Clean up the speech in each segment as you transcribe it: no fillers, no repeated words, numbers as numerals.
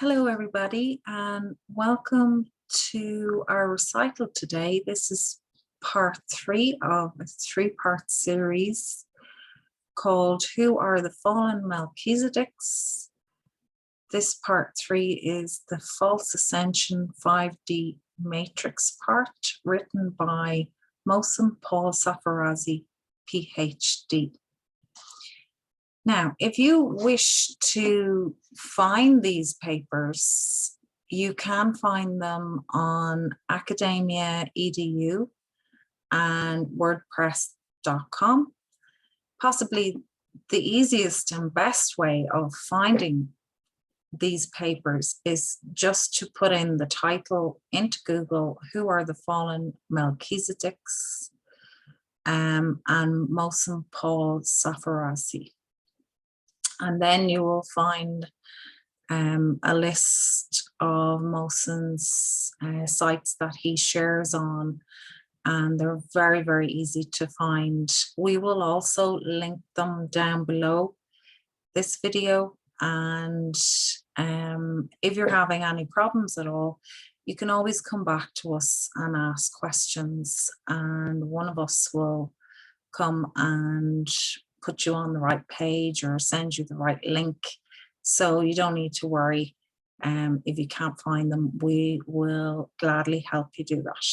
Hello, everybody, and welcome to our recital today. This is part 3 of a 3-part series called Who Are the Fallen Melchizedeks? This part 3 is the False Ascension 5D Matrix part, written by Mohsen Paul Sarfarazi, Ph.D. Now, if you wish to find these papers, you can find them on academia.edu and wordpress.com. Possibly the easiest and best way of finding these papers is just to put in the title into Google, Who Are the Fallen Melchizedeks? And Mohsen Paul Sarfarazi. And then you will find a list of Mohsen's sites that he shares on, and they're very, very easy to find. We will also link them down below this video, and if you're having any problems at all, you can always come back to us and ask questions, and one of us will come and put you on the right page or send you the right link. So you don't need to worry if you can't find them. We will gladly help you do that.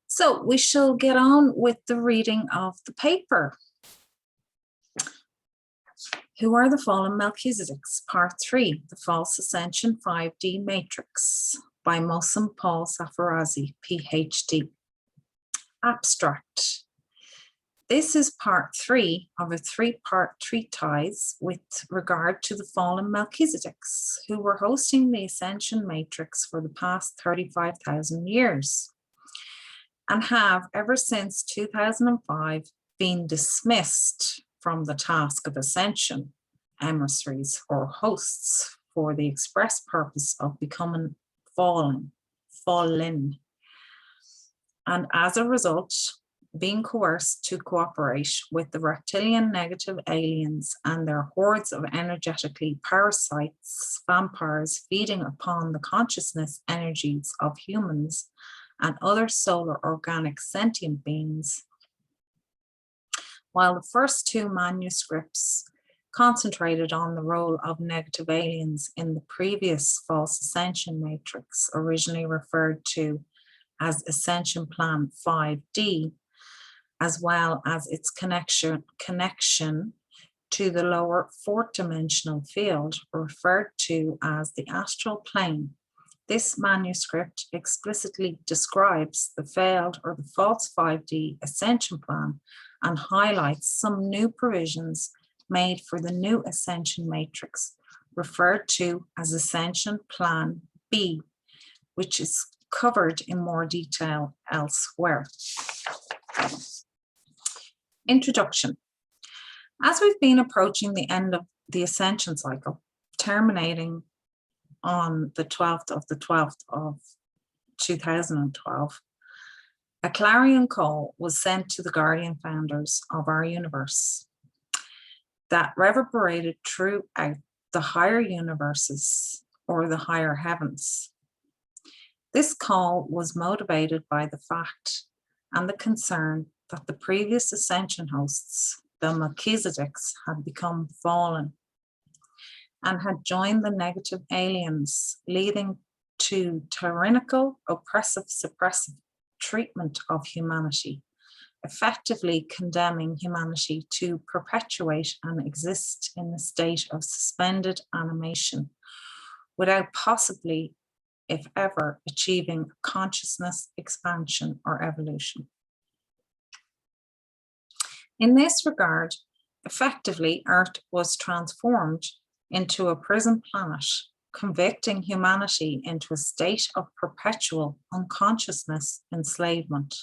So we shall get on with the reading of the paper. Who Are the Fallen Melchizedeks? Part 3, The False Ascension 5D Matrix by Mohsen Paul Sarfarazi, Ph.D. Abstract. This is part 3 of a 3-part treatise with regard to the fallen Melchizedeks, who were hosting the Ascension Matrix for the past 35,000 years, and have ever since 2005 been dismissed from the task of ascension, emissaries or hosts, for the express purpose of becoming fallen, and as a result, being coerced to cooperate with the reptilian negative aliens and their hordes of energetically parasites, vampires, feeding upon the consciousness energies of humans and other solar organic sentient beings. While the first 2 manuscripts concentrated on the role of negative aliens in the previous False Ascension Matrix, originally referred to as Ascension Plan 5D, as well as its connection to the lower 4th dimensional field, referred to as the astral plane. This manuscript explicitly describes the failed or the false 5D ascension plan and highlights some new provisions made for the new ascension matrix, referred to as Ascension Plan B, which is covered in more detail elsewhere. Introduction. As we've been approaching the end of the ascension cycle, terminating on the 12th of 2012, a clarion call was sent to the guardian founders of our universe that reverberated throughout the higher universes or the higher heavens. This call was motivated by the fact and the concern that the previous ascension hosts, the Melchizedeks, had become fallen and had joined the negative aliens, leading to tyrannical, oppressive, suppressive treatment of humanity, effectively condemning humanity to perpetuate and exist in a state of suspended animation without possibly, if ever, achieving consciousness expansion or evolution. In this regard, effectively, Earth was transformed into a prison planet, convicting humanity into a state of perpetual unconsciousness enslavement.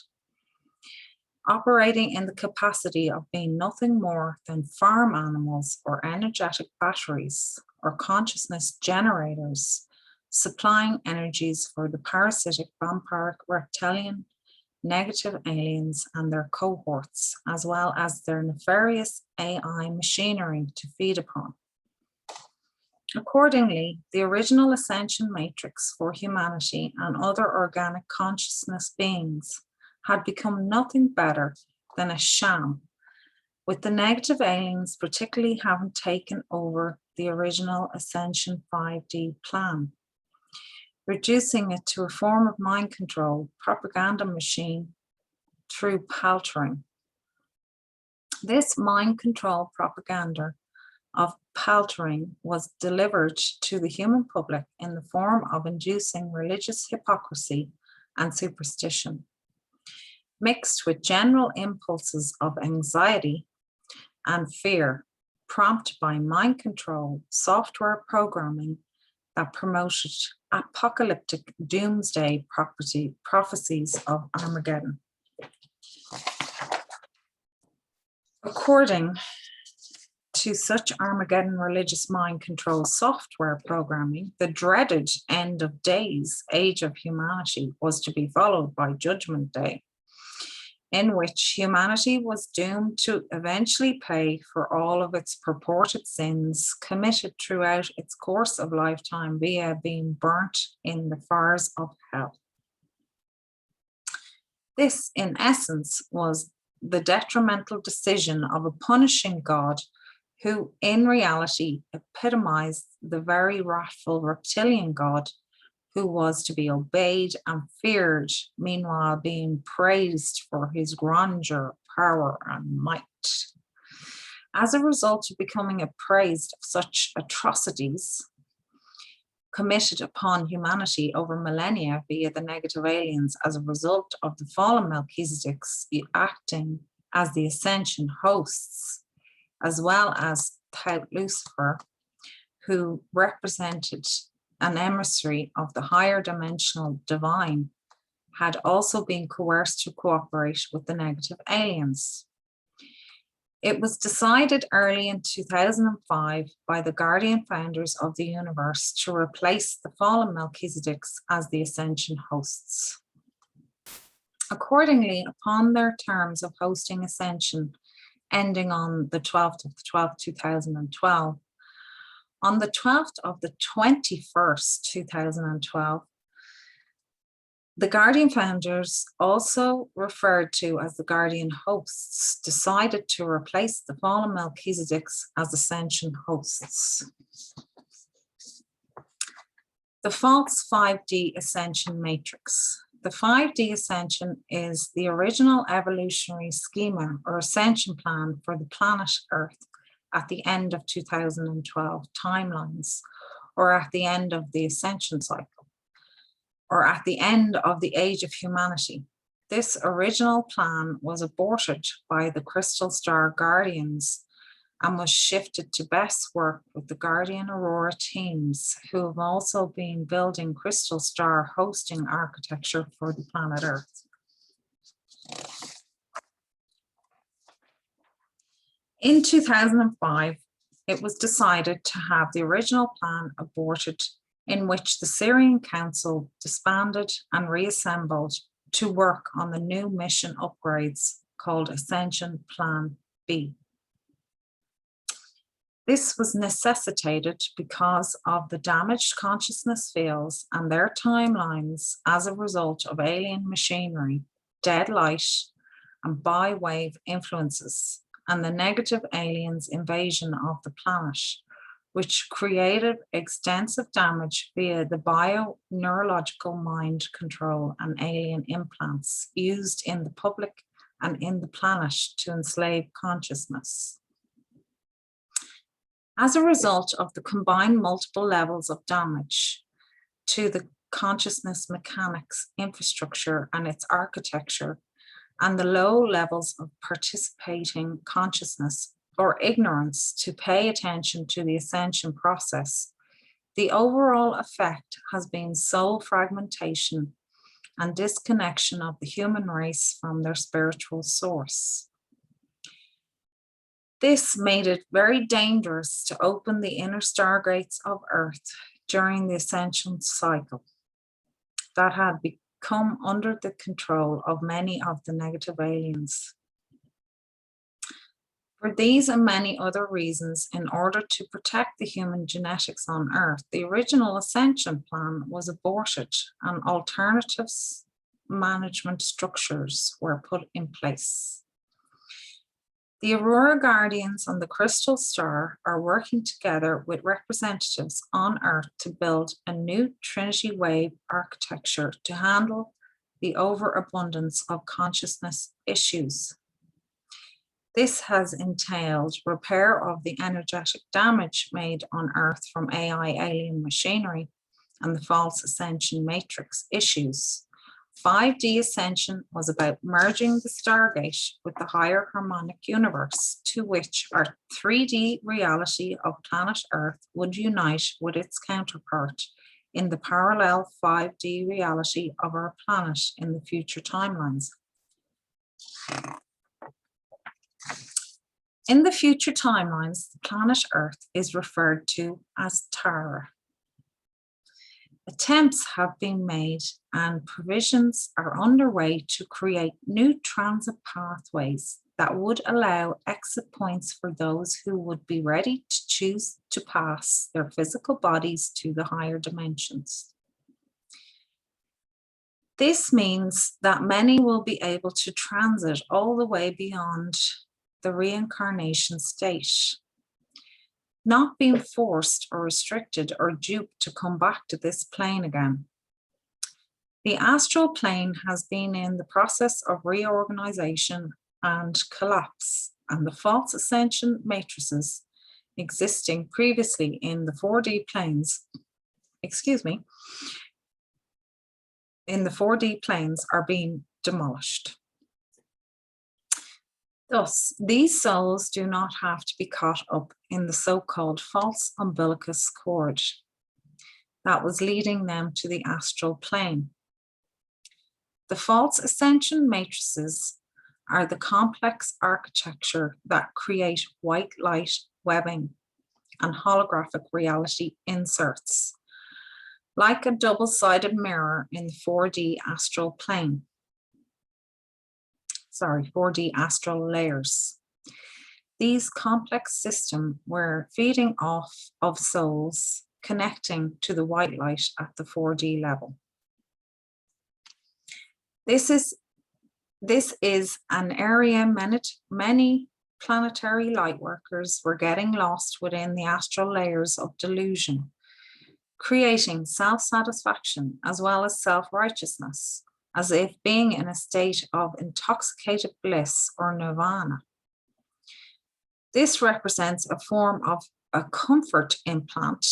Operating in the capacity of being nothing more than farm animals or energetic batteries or consciousness generators, supplying energies for the parasitic, vampiric, reptilian, negative aliens and their cohorts, as well as their nefarious AI machinery to feed upon. Accordingly, the original ascension matrix for humanity and other organic consciousness beings had become nothing better than a sham, with the negative aliens particularly having taken over the original Ascension 5D plan, reducing it to a form of mind control propaganda machine through paltering. This mind control propaganda of paltering was delivered to the human public in the form of inducing religious hypocrisy and superstition, mixed with general impulses of anxiety and fear, prompted by mind control software programming that promoted apocalyptic doomsday prophecies of Armageddon. According to such Armageddon religious mind control software programming, the dreaded end of days age of humanity was to be followed by Judgment Day, in which humanity was doomed to eventually pay for all of its purported sins committed throughout its course of lifetime via being burnt in the fires of hell. This, in essence, was the detrimental decision of a punishing God who in reality epitomized the very wrathful reptilian God who was to be obeyed and feared, meanwhile being praised for his grandeur, power, and might. As a result of becoming appraised of such atrocities committed upon humanity over millennia via the negative aliens as a result of the fallen Melchizedeks acting as the ascension hosts, as well as Tout Lucifer, who represented an emissary of the higher dimensional divine, had also been coerced to cooperate with the negative aliens. It was decided early in 2005 by the guardian founders of the universe to replace the fallen Melchizedeks as the ascension hosts. Accordingly, upon their terms of hosting ascension ending on the 12th of the 12th, 2012, on the 12th of the 21st, 2012, the Guardian founders, also referred to as the Guardian hosts, decided to replace the fallen Melchizedeks as ascension hosts. The false 5D ascension matrix. The 5D ascension is the original evolutionary schema or ascension plan for the planet Earth at the end of 2012 timelines, or at the end of the ascension cycle, or at the end of the age of humanity. This original plan was aborted by the Crystal Star Guardians and was shifted to best work with the Guardian Aurora teams, who have also been building Crystal Star hosting architecture for the planet Earth. In 2005, it was decided to have the original plan aborted, in which the Syrian Council disbanded and reassembled to work on the new mission upgrades called Ascension Plan B. This was necessitated because of the damaged consciousness fields and their timelines as a result of alien machinery, dead light, and bi-wave influences, and the negative aliens' invasion of the planet, which created extensive damage via the bio-neurological mind control and alien implants used in the public and in the planet to enslave consciousness. As a result of the combined multiple levels of damage to the consciousness mechanics infrastructure and its architecture, and the low levels of participating consciousness or ignorance to pay attention to the ascension process, the overall effect has been soul fragmentation and disconnection of the human race from their spiritual source. This made it very dangerous to open the inner stargates of Earth during the ascension cycle that had become under the control of many of the negative aliens. For these and many other reasons, in order to protect the human genetics on Earth, the original Ascension plan was aborted and alternatives management structures were put in place. The Aurora Guardians and the Crystal Star are working together with representatives on Earth to build a new Trinity wave architecture to handle the overabundance of consciousness issues. This has entailed repair of the energetic damage made on Earth from AI alien machinery and the false ascension matrix issues. 5D ascension was about merging the Stargate with the higher harmonic universe, to which our 3D reality of planet Earth would unite with its counterpart in the parallel 5D reality of our planet in the future timelines. In the future timelines, the planet Earth is referred to as Tara. Attempts have been made and provisions are underway to create new transit pathways that would allow exit points for those who would be ready to choose to pass their physical bodies to the higher dimensions. This means that many will be able to transit all the way beyond the reincarnation state, not being forced or restricted or duped to come back to this plane again. The astral plane has been in the process of reorganization and collapse, and the false ascension matrices existing previously in the 4D planes, in the 4D planes are being demolished. Thus, these souls do not have to be caught up in the so-called false umbilicus cord that was leading them to the astral plane. The false ascension matrices are the complex architecture that create white light webbing and holographic reality inserts, like a double-sided mirror in the 4D astral plane. 4D astral layers. These complex systems were feeding off of souls connecting to the white light at the 4D level. This is an area many planetary light workers were getting lost within the astral layers of delusion, creating self-satisfaction as well as self-righteousness, as if being in a state of intoxicated bliss or nirvana. This represents a form of a comfort implant,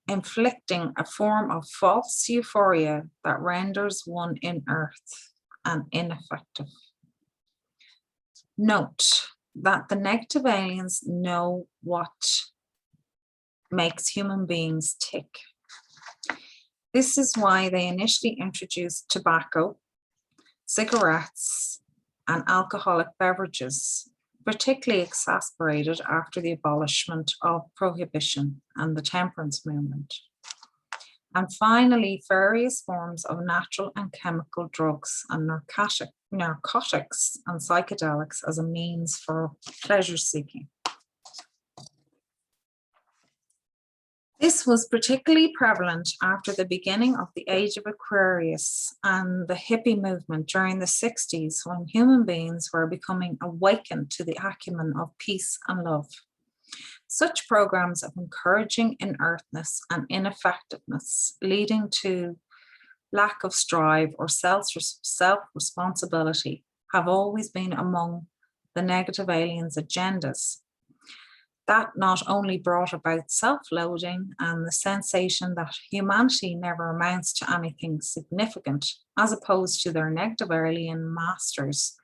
inflicting a form of false euphoria that renders one inert and ineffective. Note that the negative aliens know what makes human beings tick. This is why they initially introduced tobacco, cigarettes, and alcoholic beverages, particularly exasperated after the abolishment of prohibition and the temperance movement. And finally, various forms of natural and chemical drugs and narcotics and psychedelics as a means for pleasure seeking. This was particularly prevalent after the beginning of the Age of Aquarius and the hippie movement during the 60s, when human beings were becoming awakened to the acumen of peace and love. Such programs of encouraging inertness and ineffectiveness, leading to lack of strive or self-responsibility, have always been among the negative aliens' agendas. That not only brought about self-loathing and the sensation that humanity never amounts to anything significant, as opposed to their negative alien masters,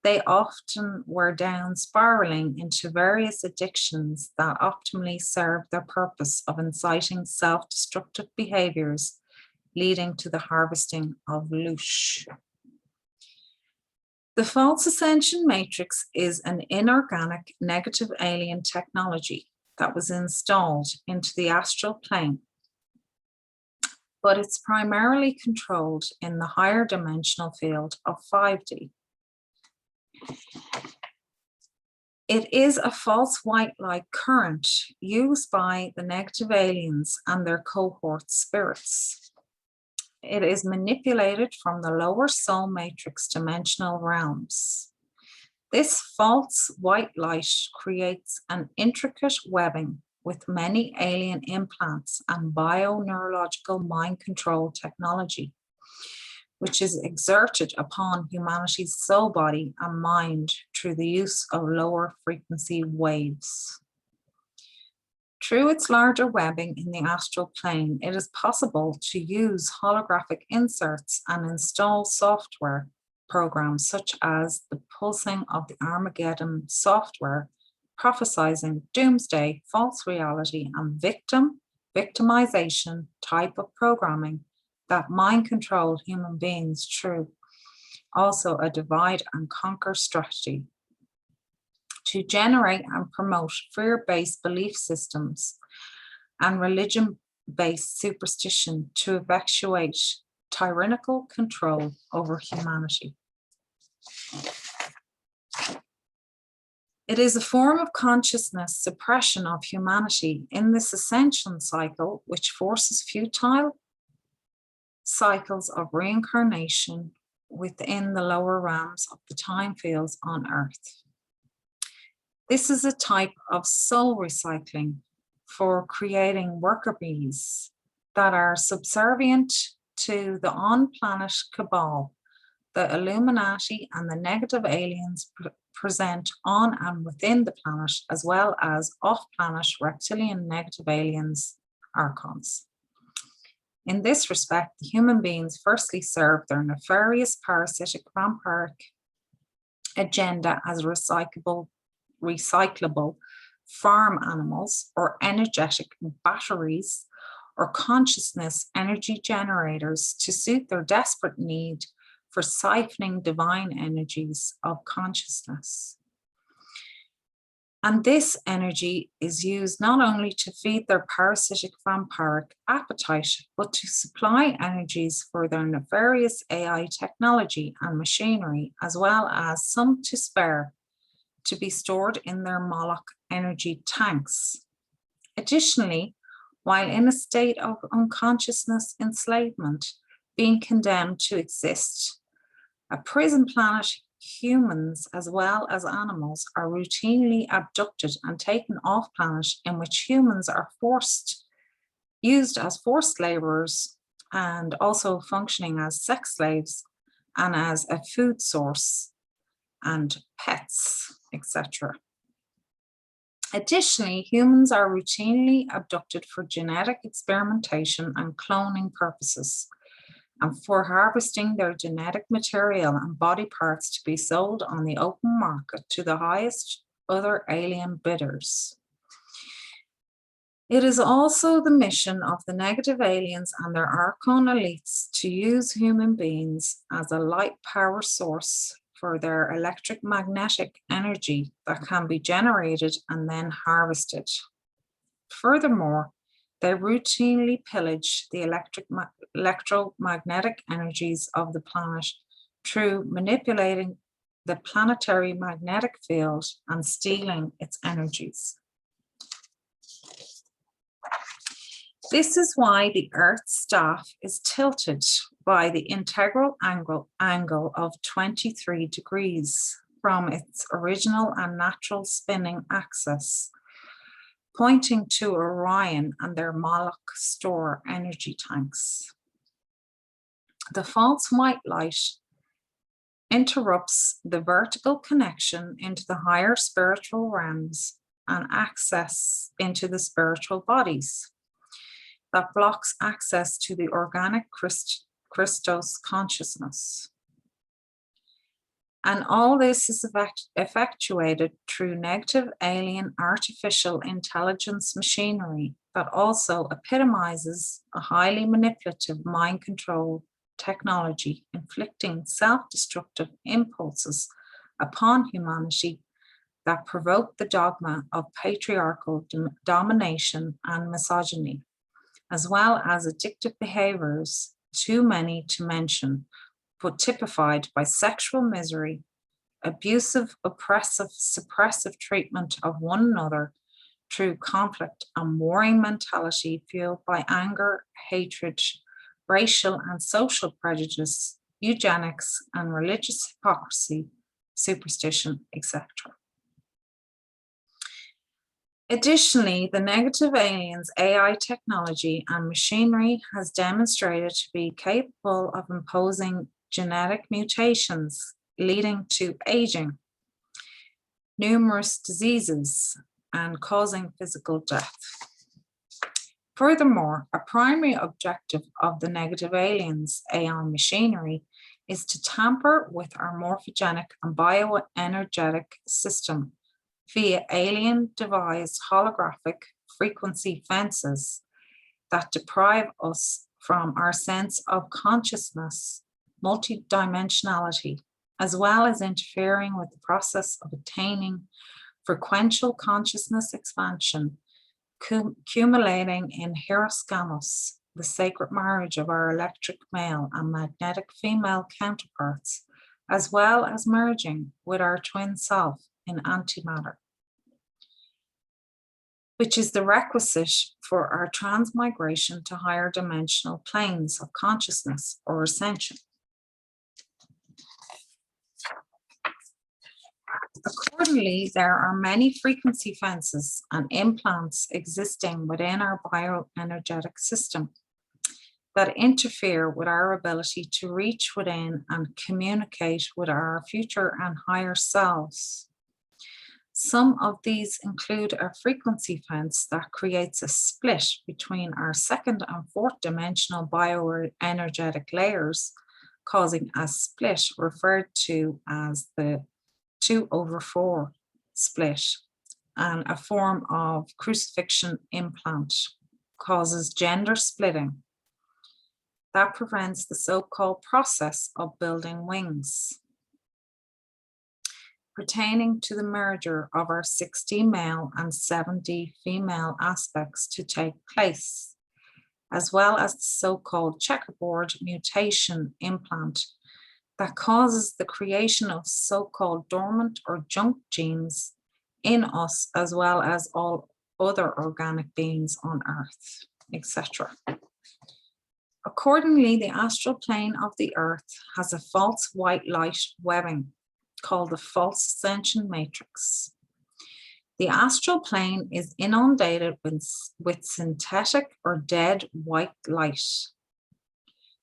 they often were down spiraling into various addictions that optimally served their purpose of inciting self-destructive behaviors, leading to the harvesting of loosh. The false ascension matrix is an inorganic negative alien technology that was installed into the astral plane, but it's primarily controlled in the higher dimensional field of 5D. It is a false white light current used by the negative aliens and their cohort spirits. It is manipulated from the lower soul matrix dimensional realms. This false white light creates an intricate webbing with many alien implants and bio-neurological mind control technology, which is exerted upon humanity's soul body and mind through the use of lower frequency waves. Through its larger webbing in the astral plane, it is possible to use holographic inserts and install software programs such as the pulsing of the Armageddon software, prophesizing doomsday, false reality, and victimization type of programming that mind-controlled human beings through. Also a divide and conquer strategy to generate and promote fear-based belief systems and religion-based superstition to effectuate tyrannical control over humanity. It is a form of consciousness suppression of humanity in this ascension cycle, which forces futile cycles of reincarnation within the lower realms of the time fields on Earth. This is a type of soul recycling for creating worker bees that are subservient to the on-planet cabal, the Illuminati and the negative aliens present on and within the planet, as well as off-planet reptilian negative aliens, archons. In this respect, the human beings firstly serve their nefarious parasitic vampiric agenda as recyclable farm animals or energetic batteries or consciousness energy generators to suit their desperate need for siphoning divine energies of consciousness. And this energy is used not only to feed their parasitic vampiric appetite, but to supply energies for their nefarious AI technology and machinery, as well as some to spare to be stored in their Moloch energy tanks. Additionally, while in a state of unconsciousness enslavement, being condemned to exist, a prison planet, humans as well as animals are routinely abducted and taken off planet, in which humans are used as forced laborers and also functioning as sex slaves and as a food source and pets, etc. Additionally, humans are routinely abducted for genetic experimentation and cloning purposes, and for harvesting their genetic material and body parts to be sold on the open market to the highest other alien bidders. It is also the mission of the negative aliens and their archon elites to use human beings as a light power source for their electromagnetic energy that can be generated and then harvested. Furthermore, they routinely pillage the electromagnetic energies of the planet through manipulating the planetary magnetic field and stealing its energies. This is why the Earth's staff is tilted by the integral angle of 23 degrees from its original and natural spinning axis, pointing to Orion and their Moloch store energy tanks. The false white light interrupts the vertical connection into the higher spiritual realms and access into the spiritual bodies. That blocks access to the organic Christos consciousness. And all this is effectuated through negative alien artificial intelligence machinery that also epitomizes a highly manipulative mind control technology, inflicting self-destructive impulses upon humanity that provoke the dogma of patriarchal domination and misogyny, as well as addictive behaviors, too many to mention, but typified by sexual misery, abusive, oppressive, suppressive treatment of one another through conflict and warring mentality fueled by anger, hatred, racial and social prejudice, eugenics, and religious hypocrisy, superstition, etc. Additionally, the negative aliens, AI technology, and machinery has demonstrated to be capable of imposing genetic mutations leading to aging, numerous diseases, and causing physical death. Furthermore, a primary objective of the negative aliens, AI machinery, is to tamper with our morphogenic and bioenergetic system via alien-devised holographic frequency fences that deprive us from our sense of consciousness, multidimensionality, as well as interfering with the process of attaining frequential consciousness expansion, accumulating in Hieroskamos, the sacred marriage of our electric male and magnetic female counterparts, as well as merging with our twin self in antimatter, which is the requisite for our transmigration to higher dimensional planes of consciousness or ascension. Accordingly, there are many frequency fences and implants existing within our bioenergetic system that interfere with our ability to reach within and communicate with our future and higher selves. Some of these include a frequency fence that creates a split between our second and fourth dimensional bioenergetic layers, causing a split referred to as the 2/4 split, and a form of crucifixion implant causes gender splitting that prevents the so-called process of building wings, pertaining to the merger of our 6D male and 7D female aspects to take place, as well as the so-called checkerboard mutation implant that causes the creation of so-called dormant or junk genes in us, as well as all other organic beings on Earth, etc. Accordingly, the astral plane of the Earth has a false white light webbing called the false ascension matrix. The astral plane is inundated with synthetic or dead white light.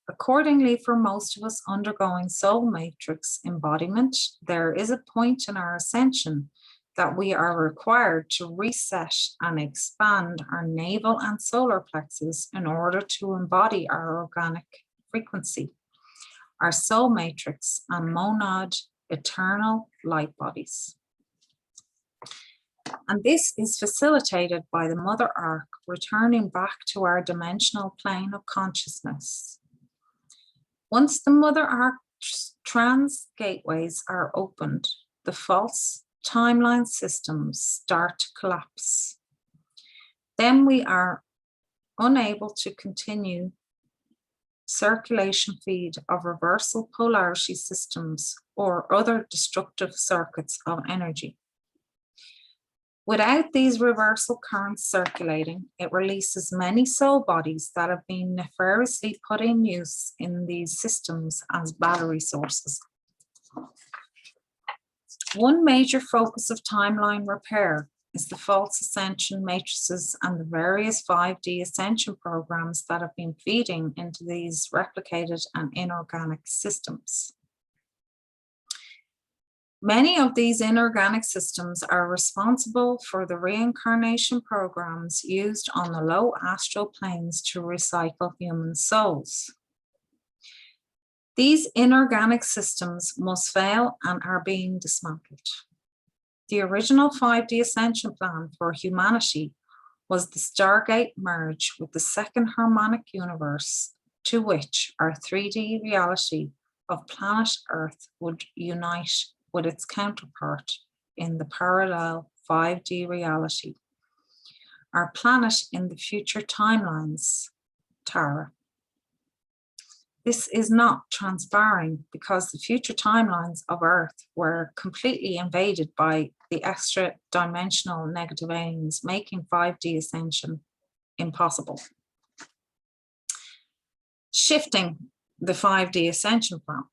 Accordingly, for most of us undergoing soul matrix embodiment, there is a point in our ascension that we are required to reset and expand our navel and solar plexus in order to embody our organic frequency, our soul matrix, and monad eternal light bodies. And this is facilitated by the Mother Arc returning back to our dimensional plane of consciousness. Once the Mother Arc trans gateways are opened, the false timeline systems start to collapse. Then we are unable to continue circulation feed of reversal polarity systems or other destructive circuits of energy. Without these reversal currents circulating, it releases many soul bodies that have been nefariously put in use in these systems as battery sources. One major focus of timeline repair is the false ascension matrices and the various 5D ascension programs that have been feeding into these replicated and inorganic systems. Many of these inorganic systems are responsible for the reincarnation programs used on the low astral planes to recycle human souls. These inorganic systems must fail and are being dismantled. The original 5D ascension plan for humanity was the Stargate merge with the second harmonic universe, to which our 3D reality of planet Earth would unite with its counterpart in the parallel 5D reality, our planet in the future timelines, Tara. This is not transpiring because the future timelines of Earth were completely invaded by the extra-dimensional negative aliens, making 5D ascension impossible. Shifting the 5D ascension plan.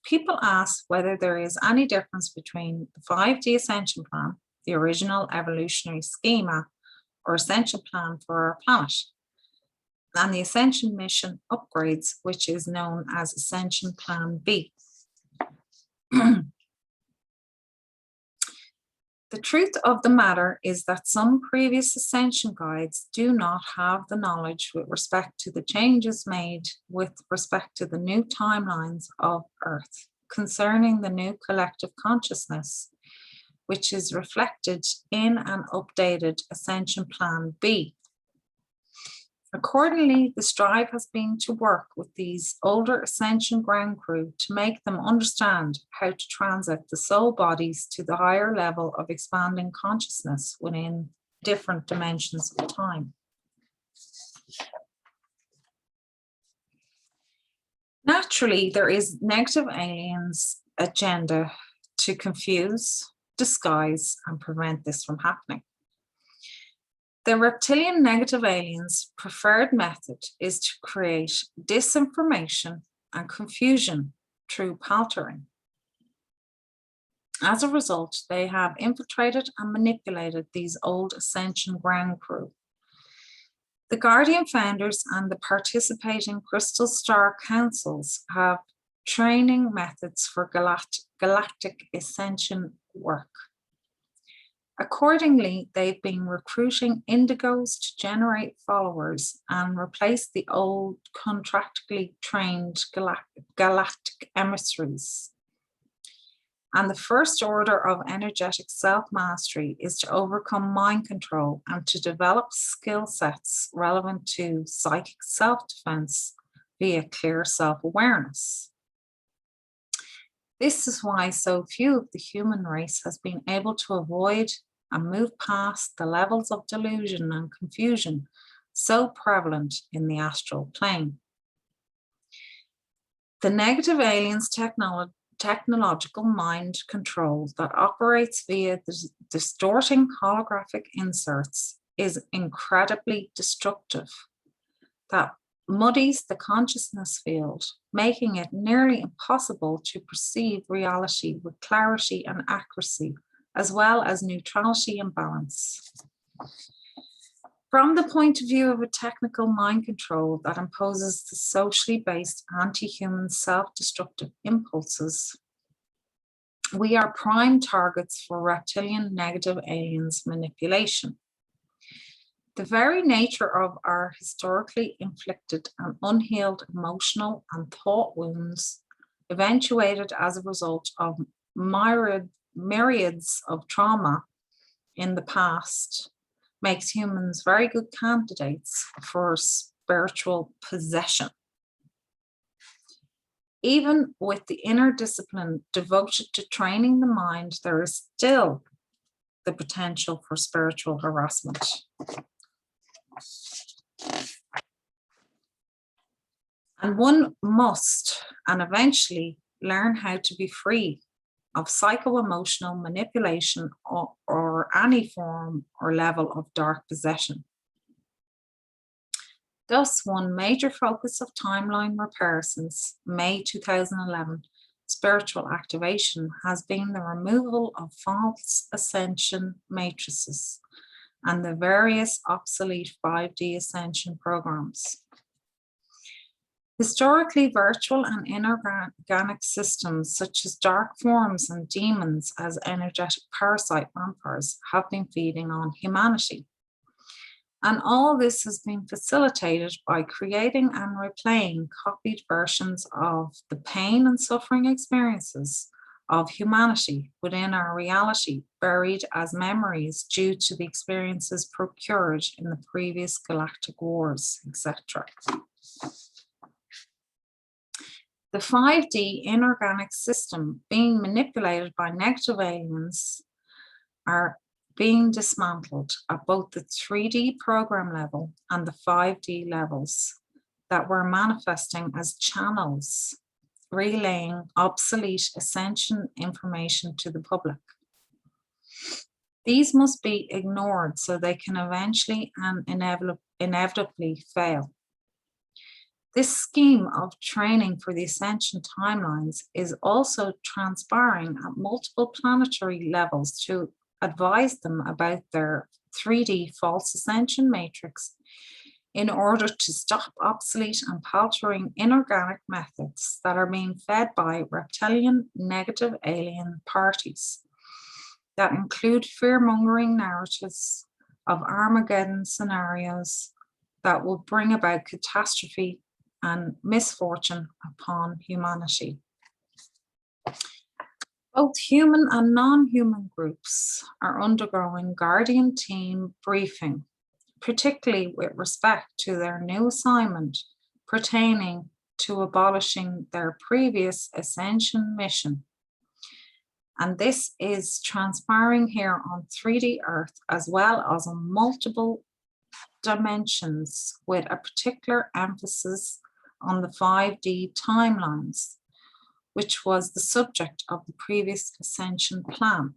People ask whether there is any difference between the 5D ascension plan, the original evolutionary schema or ascension plan for our planet, and the Ascension mission upgrades, which is known as Ascension Plan B. The truth of the matter is that some previous ascension guides do not have the knowledge with respect to the changes made with respect to the new timelines of Earth concerning the new collective consciousness, which is reflected in an updated Ascension Plan B. Accordingly, the strive has been to work with these older Ascension ground crew to make them understand how to transit the soul bodies to the higher level of expanding consciousness within different dimensions of time. Naturally, there is negative aliens' agenda to confuse, disguise, and prevent this from happening. The reptilian negative aliens' preferred method is to create disinformation and confusion through paltering. As a result, they have infiltrated and manipulated these old Ascension ground crew. The Guardian founders and the participating Crystal Star Councils have training methods for galactic ascension work. Accordingly, they've been recruiting indigos to generate followers and replace the old contractually trained galactic emissaries. And the first order of energetic self-mastery is to overcome mind control and to develop skill sets relevant to psychic self-defense via clear self-awareness. This is why so few of the human race has been able to avoid and move past the levels of delusion and confusion so prevalent in the astral plane. The negative aliens' technological mind control that operates via the distorting holographic inserts is incredibly destructive. That muddies the consciousness field, making it nearly impossible to perceive reality with clarity and accuracy, as well as neutrality and balance. From the point of view of a technical mind control that imposes the socially based anti-human self-destructive impulses, we are prime targets for reptilian negative aliens manipulation. The very nature of our historically inflicted and unhealed emotional and thought wounds, eventuated as a result of myriads of trauma in the past, makes humans very good candidates for spiritual possession. Even with the inner discipline devoted to training the mind, there is still the potential for spiritual harassment. And one must, and eventually, learn how to be free of psycho-emotional manipulation or any form or level of dark possession. Thus, one major focus of timeline repair since May 2011, spiritual activation, has been the removal of false ascension matrices and the various obsolete 5D ascension programs. Historically, virtual and inorganic systems such as dark forms and demons as energetic parasite vampires have been feeding on humanity. And all this has been facilitated by creating and replaying copied versions of the pain and suffering experiences of humanity within our reality, buried as memories due to the experiences procured in the previous galactic wars, etc. The 5D inorganic system being manipulated by negative aliens are being dismantled at both the 3D program level and the 5D levels. that were manifesting as channels, relaying obsolete ascension information to the public. These must be ignored so they can eventually and inevitably fail. This scheme of training for the ascension timelines is also transpiring at multiple planetary levels to advise them about their 3D false ascension matrix in order to stop obsolete and paltering inorganic methods that are being fed by reptilian negative alien parties that include fear-mongering narratives of Armageddon scenarios that will bring about catastrophe and misfortune upon humanity. Both human and non-human groups are undergoing Guardian Team briefing, particularly with respect to their new assignment pertaining to abolishing their previous ascension mission. And this is transpiring here on 3D Earth as well as on multiple dimensions, with a particular emphasis on the 5D timelines, which was the subject of the previous ascension plan.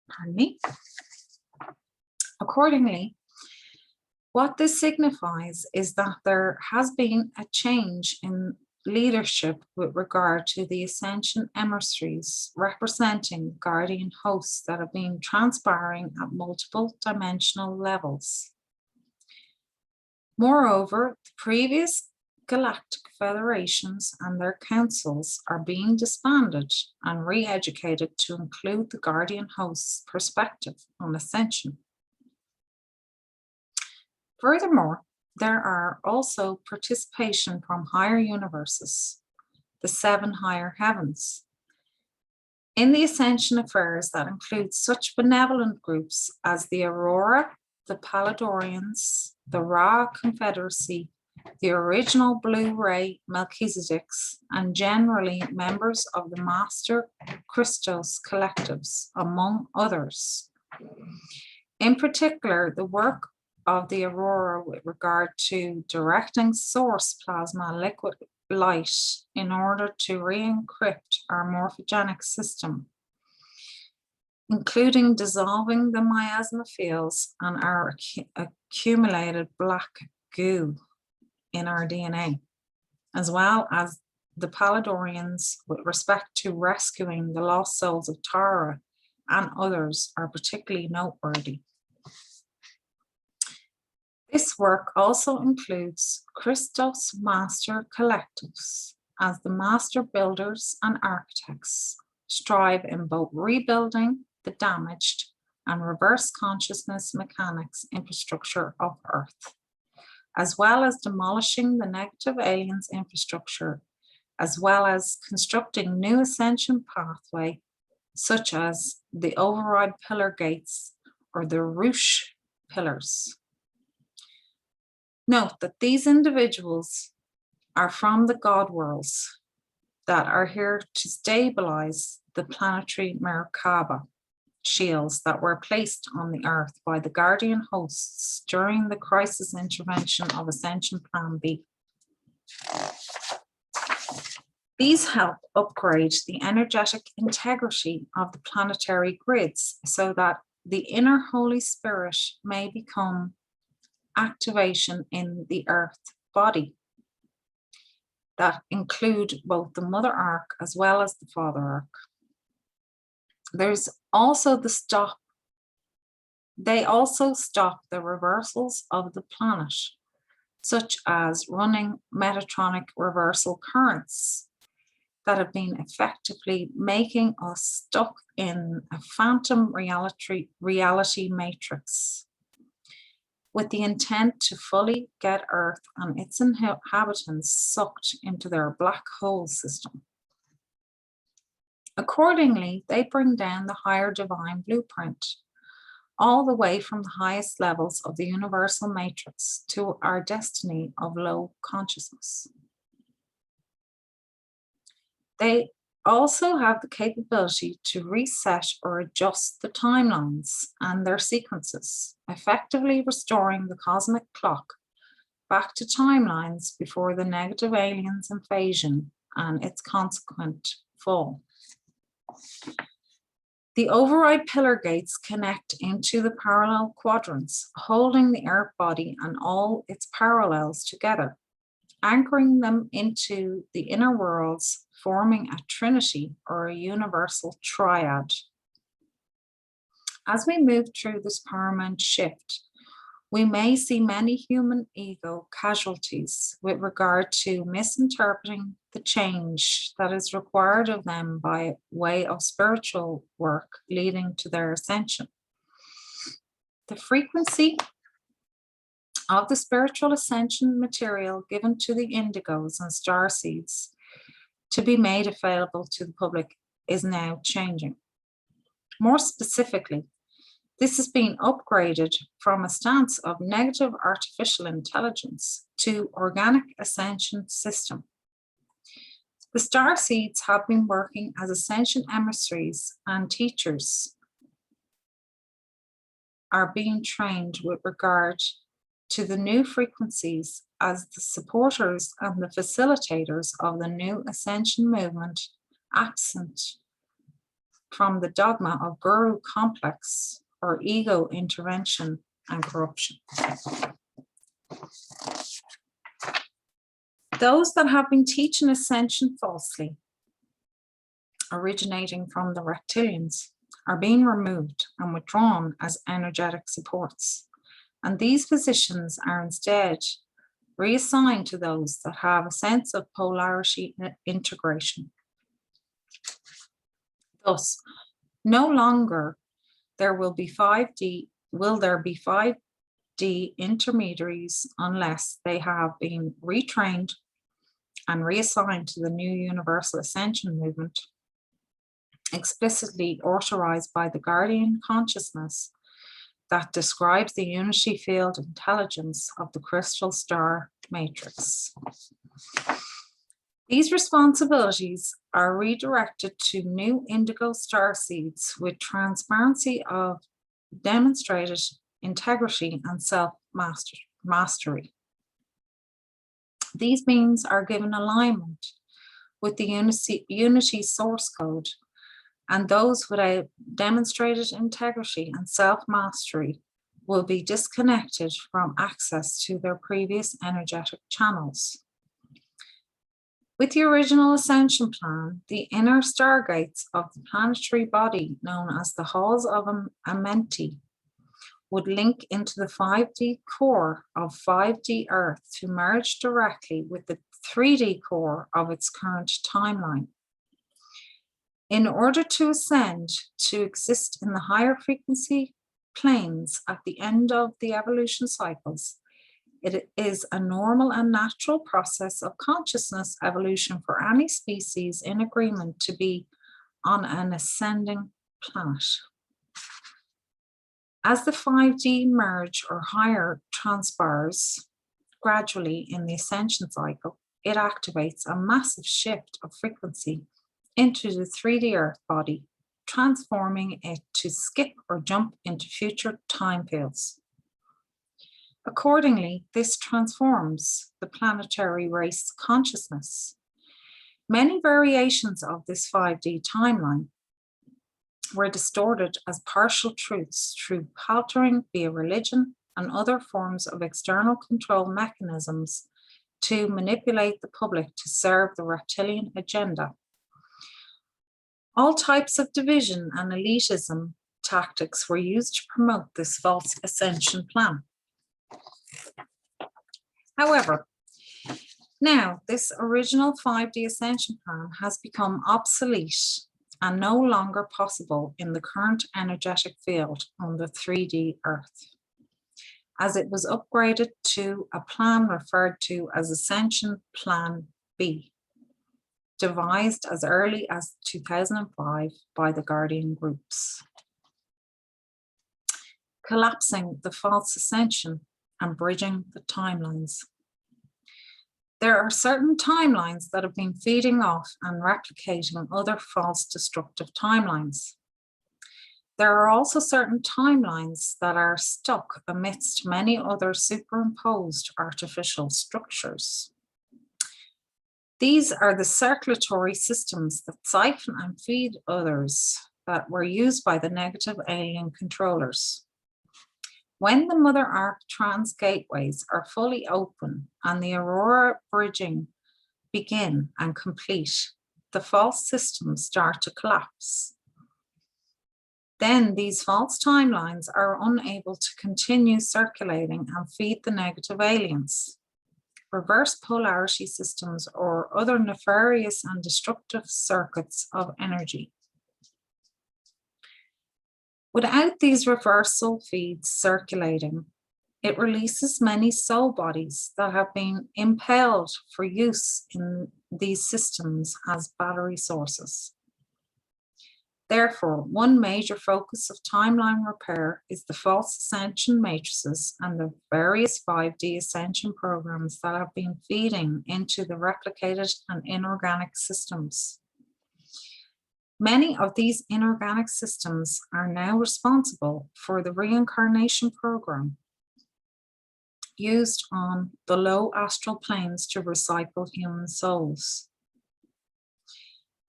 Pardon me. Accordingly, what this signifies is that there has been a change in leadership with regard to the ascension emissaries representing guardian hosts that have been transpiring at multiple dimensional levels. Moreover, the previous galactic federations and their councils are being disbanded and re-educated to include the guardian host's perspective on ascension. Furthermore, there are also participation from higher universes, the 7 higher heavens, in the ascension affairs that include such benevolent groups as the Aurora, the Paladorians, the Ra Confederacy, the original Blue Ray Melchizedeks, and generally members of the Master Christos collectives, among others. In particular, the work of the Aurora with regard to directing source plasma liquid light in order to re-encrypt our morphogenic system, including dissolving the miasma fields and our accumulated black goo in our DNA, as well as the Paladorians with respect to rescuing the lost souls of Tara and others are particularly noteworthy. This work also includes Christos Master Collectives, as the master builders and architects strive in both rebuilding the damaged and reverse consciousness mechanics infrastructure of Earth, as well as demolishing the negative aliens infrastructure, as well as constructing new ascension pathway, such as the override pillar gates or the Roosh pillars. Note that these individuals are from the God worlds that are here to stabilize the planetary Merkaba shields that were placed on the Earth by the guardian hosts during the crisis intervention of Ascension Plan B. These help upgrade the energetic integrity of the planetary grids so that the inner Holy Spirit may become activation in the Earth body that include both the Mother Ark as well as the Father Ark. There's also they also stop the reversals of the planet, such as running Metatronic reversal currents that have been effectively making us stuck in a phantom reality matrix, with the intent to fully get Earth and its inhabitants sucked into their black hole system. Accordingly, they bring down the higher divine blueprint, all the way from the highest levels of the universal matrix to our destiny of low consciousness. They also have the capability to reset or adjust the timelines and their sequences, effectively restoring the cosmic clock back to timelines before the negative alien's invasion and its consequent fall. The override pillar gates connect into the parallel quadrants, holding the Earth body and all its parallels together, anchoring them into the inner worlds, forming a trinity or a universal triad. As we move through this paramount shift, we may see many human ego casualties with regard to misinterpreting the change that is required of them by way of spiritual work leading to their ascension. The frequency of the spiritual ascension material given to the indigos and star seeds to be made available to the public is now changing. More specifically, this has been upgraded from a stance of negative artificial intelligence to organic ascension system. The star seeds have been working as ascension emissaries, and teachers are being trained with regard to the new frequencies as the supporters and the facilitators of the new ascension movement, absent from the dogma of guru complex or ego intervention and corruption. Those that have been teaching ascension falsely, originating from the reptilians, are being removed and withdrawn as energetic supports. And these positions are instead reassigned to those that have a sense of polarity integration. Thus, no longer will there be 5D intermediaries unless they have been retrained and reassigned to the new universal ascension movement, explicitly authorized by the guardian consciousness that describes the unity field intelligence of the crystal star matrix. These responsibilities are redirected to new indigo star seeds with transparency of demonstrated integrity and self-mastery. These beings are given alignment with the unity source code, and those without demonstrated integrity and self-mastery will be disconnected from access to their previous energetic channels. With the original ascension plan, the inner stargates of the planetary body known as the halls of Amenti would link into the 5D core of 5D Earth to merge directly with the 3D core of its current timeline. In order to ascend, to exist in the higher frequency planes at the end of the evolution cycles, it is a normal and natural process of consciousness evolution for any species in agreement to be on an ascending planet. As the 5D merge or higher transpires gradually in the ascension cycle, it activates a massive shift of frequency into the 3D Earth body, transforming it to skip or jump into future time fields. Accordingly, this transforms the planetary race consciousness. Many variations of this 5D timeline were distorted as partial truths through paltering via religion and other forms of external control mechanisms to manipulate the public to serve the reptilian agenda. All types of division and elitism tactics were used to promote this false ascension plan. However, now this original 5D ascension plan has become obsolete and no longer possible in the current energetic field on the 3D Earth, as it was upgraded to a plan referred to as Ascension Plan B, devised as early as 2005 by the Guardian groups, collapsing the false ascension and bridging the timelines. There are certain timelines that have been feeding off and replicating other false destructive timelines. There are also certain timelines that are stuck amidst many other superimposed artificial structures. These are the circulatory systems that siphon and feed others that were used by the negative alien controllers. When the Mother Arc trans gateways are fully open and the Aurora bridging begin and complete, the false systems start to collapse. Then these false timelines are unable to continue circulating and feed the negative aliens. Reverse polarity systems or other nefarious and destructive circuits of energy. Without these reversal feeds circulating, it releases many soul bodies that have been impaled for use in these systems as battery sources. Therefore, one major focus of timeline repair is the false ascension matrices and the various 5D ascension programs that have been feeding into the replicated and inorganic systems. Many of these inorganic systems are now responsible for the reincarnation program used on the low astral planes to recycle human souls.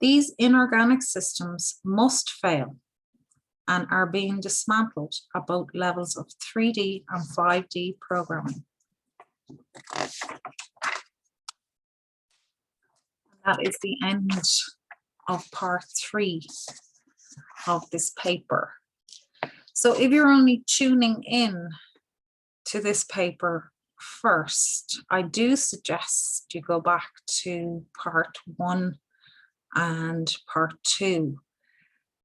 These inorganic systems must fail and are being dismantled at both levels of 3D and 5D programming. That is the end of part 3 of this paper. So if you're only tuning in to this paper first, I do suggest you go back to part 1 and part 2,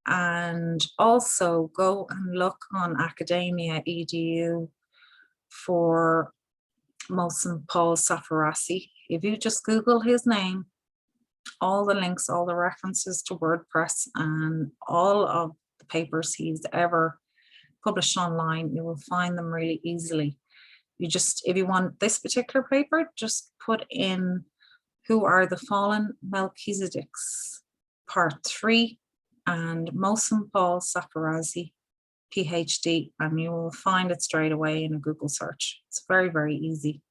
and also go and look on Academia EDU for Mohsen Paul Sarfarazi. If you just Google his name, all the links, all the references to WordPress and all of the papers he's ever published online, you will find them really easily. You just, if you want this particular paper, just put in Who Are the Fallen Melchizedeks, part 3, and Mohsen Paul Sarfarazi, Ph.D, and you will find it straight away in a Google search. It's very, very easy.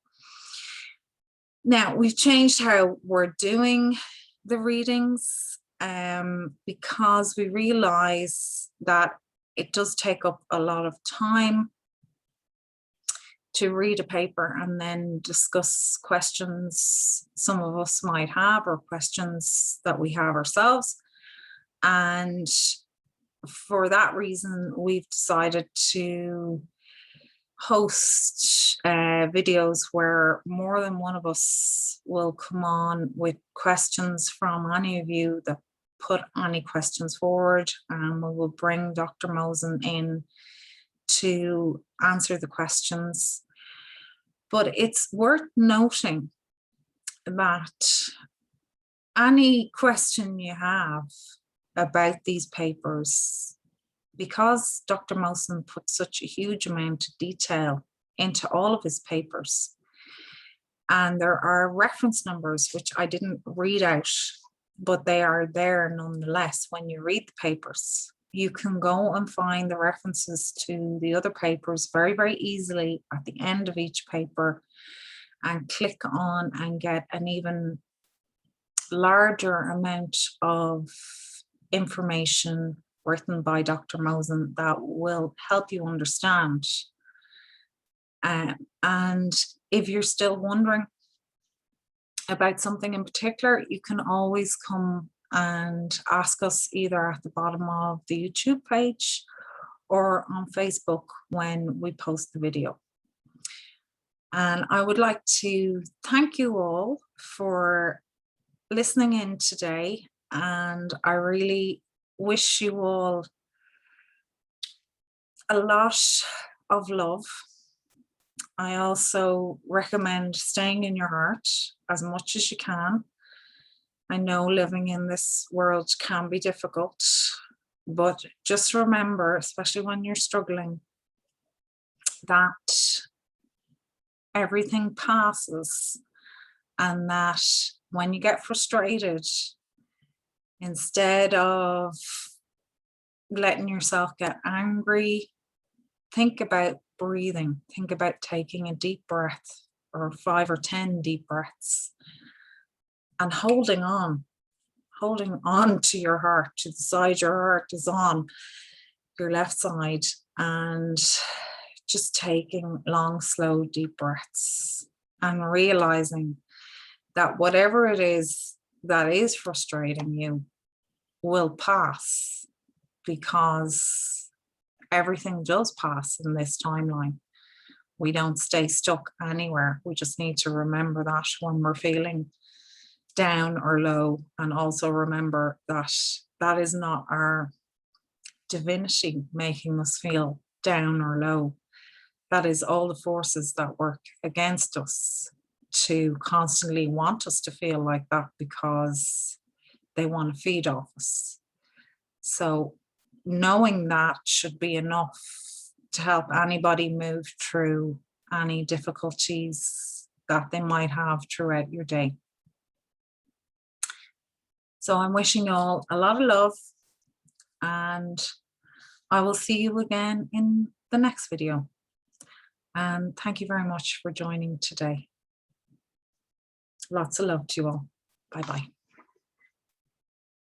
Now, we've changed how we're doing the readings because we realize that it does take up a lot of time to read a paper and then discuss questions some of us might have or questions that we have ourselves. And for that reason, we've decided to host videos where more than one of us will come on with questions from any of you that put any questions forward, and we will bring Dr. Mohsen in to answer the questions. But it's worth noting that any question you have about these papers, because Dr. Mohsen put such a huge amount of detail into all of his papers, and there are reference numbers which I didn't read out, but they are there nonetheless when you read the papers. You can go and find the references to the other papers very, very easily at the end of each paper and click on and get an even larger amount of information written by Dr. Mohsen that will help you understand. And if you're still wondering about something in particular, you can always come and ask us either at the bottom of the YouTube page or on Facebook when we post the video. And I would like to thank you all for listening in today, and I really wish you all a lot of love. I also recommend staying in your heart as much as you can. I know living in this world can be difficult, but just remember, especially when you're struggling, that everything passes And that when you get frustrated, instead of letting yourself get angry, think about breathing. Think about taking a deep breath, or 5 or 10 deep breaths, and holding on to your heart, to the side your heart is on, your left side, and just taking long, slow, deep breaths, and realizing that whatever it is that is frustrating you will pass, because everything does pass in this timeline. We don't stay stuck anywhere. We just need to remember that when we're feeling down or low, and also remember that that is not our divinity making us feel down or low. That is all the forces that work against us to constantly want us to feel like that, because they want to feed off us. So knowing that should be enough to help anybody move through any difficulties that they might have throughout your day. So I'm wishing you all a lot of love, and I will see you again in the next video. And thank you very much for joining today. Lots of love to you all. Bye-bye.